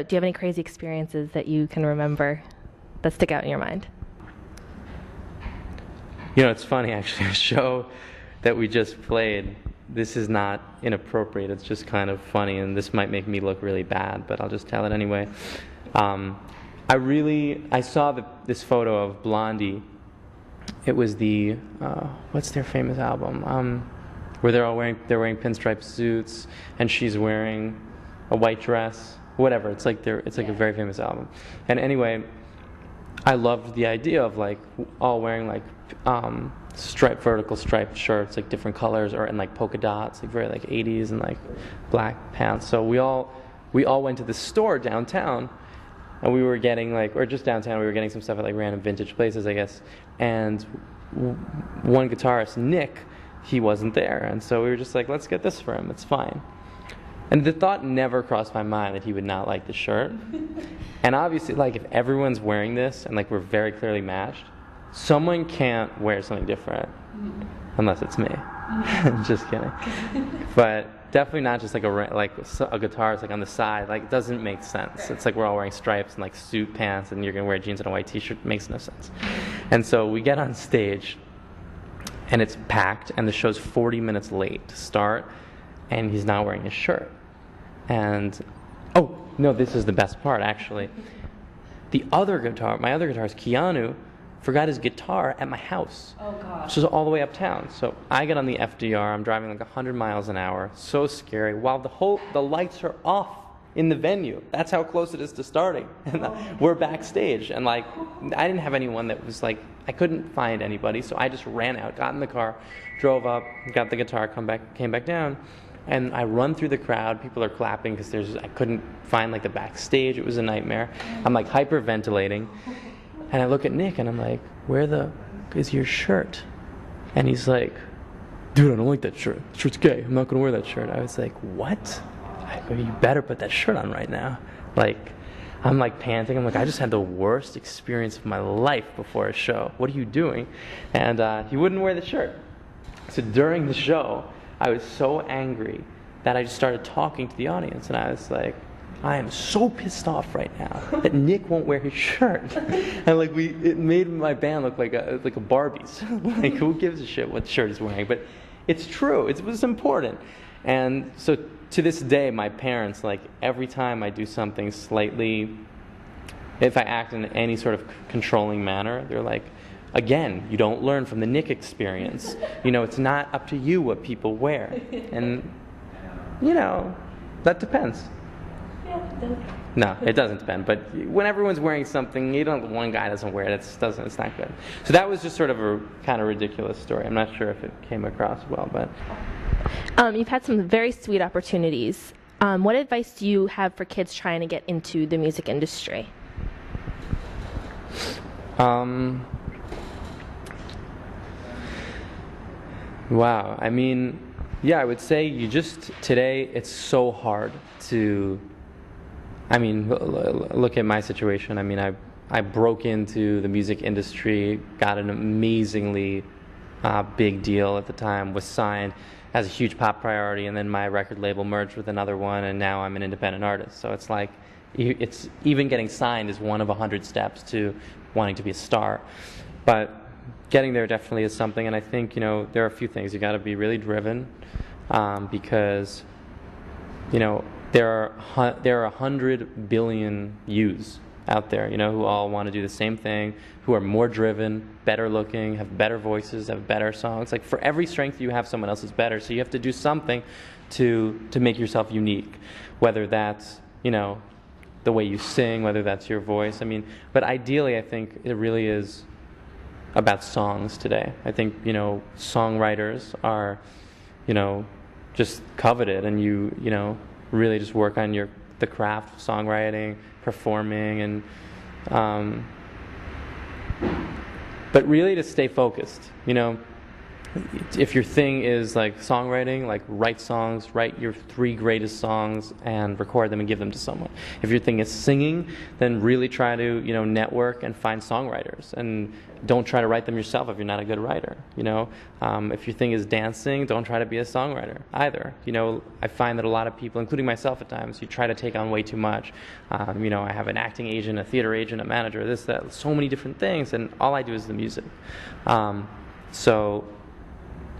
Do you have any crazy experiences that you can remember that stick out in your mind? You know, it's funny actually, a show that we just played, this is not inappropriate, it's just kind of funny, and this might make me look really bad, but I'll just tell it anyway. I saw this photo of Blondie. It was the, what's their famous album? Where they're wearing pinstripe suits, and she's wearing a white dress. Whatever, it's like a very famous album. And anyway, I loved the idea of like all wearing like vertical striped shirts, like different colors, and like polka dots, like very like 80s, and like black pants. So we all went to the store downtown, and we were getting or just downtown, we were getting some stuff at like random vintage places, I guess. And one guitarist, Nick, he wasn't there, and so we were just like, let's get this for him. It's fine. And the thought never crossed my mind that he would not like the shirt. And obviously, like, if everyone's wearing this and like we're very clearly matched, someone can't wear something different unless it's me. Just kidding. But definitely not just like a guitarist like on the side. Like, it doesn't make sense. It's like we're all wearing stripes and like suit pants, and you're gonna wear jeans and a white T-shirt. It makes no sense. And so we get on stage, and it's packed, and the show's 40 minutes late to start, and he's not wearing his shirt. And, oh, no, this is the best part, actually. My other guitarist, Keanu, forgot his guitar at my house. Oh, gosh. Which is all the way uptown. So I get on the FDR, I'm driving like 100 miles an hour, so scary, while the lights are off in the venue. That's how close it is to starting. And we're backstage, and like, I didn't have anyone that was like, I couldn't find anybody, so I just ran out, got in the car, drove up, got the guitar, came back down. And I run through the crowd. People are clapping because I couldn't find like the backstage. It was a nightmare. I'm like hyperventilating, and I look at Nick and I'm like, "Where is your shirt?" And he's like, "Dude, I don't like that shirt. The shirt's gay. I'm not gonna wear that shirt." I was like, "What?" I go, "You better put that shirt on right now." Like, I'm like panting. I'm like, I just had the worst experience of my life before a show. What are you doing? And he wouldn't wear the shirt. So during the show, I was so angry that I just started talking to the audience, and I was like, I am so pissed off right now that Nick won't wear his shirt. And like it made my band look like a Barbies. Like, who gives a shit what shirt he's wearing? But it's true. It was important. And so to this day, my parents, like, every time I do something slightly, if I act in any sort of controlling manner, they're like, again, you don't learn from the Nick experience. You know, it's not up to you what people wear. And, you know, that depends. Yeah, it does. No, it doesn't depend. But when everyone's wearing something, one guy doesn't wear it, it's not good. So that was just sort of a kind of ridiculous story. I'm not sure if it came across well, but... You've had some very sweet opportunities. What advice do you have for kids trying to get into the music industry? Wow. I mean, yeah, I would say today it's so hard to, I mean, look at my situation. I mean, I broke into the music industry, got an amazingly big deal at the time, was signed as a huge pop priority, and then my record label merged with another one, and now I'm an independent artist. So it's like, it's even getting signed is one of 100 steps to wanting to be a star. But getting there definitely is something, and I think, you know, there are a few things. You got to be really driven, because, you know, there are 100 billion yous out there, you know, who all want to do the same thing, who are more driven, better looking, have better voices, have better songs. Like, for every strength you have, someone else is better. So you have to do something to make yourself unique, whether that's, you know, the way you sing, whether that's your voice. I mean, but ideally, I think it really is about songs today. I think, you know, songwriters are, you know, just coveted, and you know, really just work on the craft of songwriting, performing, and but really to stay focused. You know, if your thing is like songwriting, like write songs, write your 3 greatest songs and record them and give them to someone. If your thing is singing, then really try to, network and find songwriters, and don't try to write them yourself if you're not a good writer. If your thing is dancing, don't try to be a songwriter either. I find that a lot of people, including myself at times, you try to take on way too much. I have an acting agent, a theater agent, a manager, this, that, so many different things, and all I do is the music. So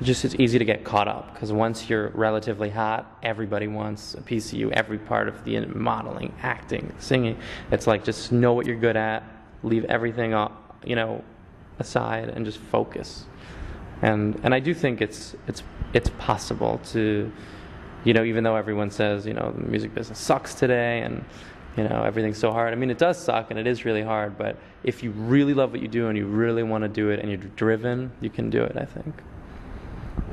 it's easy to get caught up, because once you're relatively hot, everybody wants a piece of you, every part of the modeling, acting, singing. It's like, just know what you're good at, leave everything aside, and just focus. And I do think it's possible to, even though everyone says, the music business sucks today, and everything's so hard. I mean, it does suck, and it is really hard, but if you really love what you do and you really want to do it and you're driven, you can do it, I think.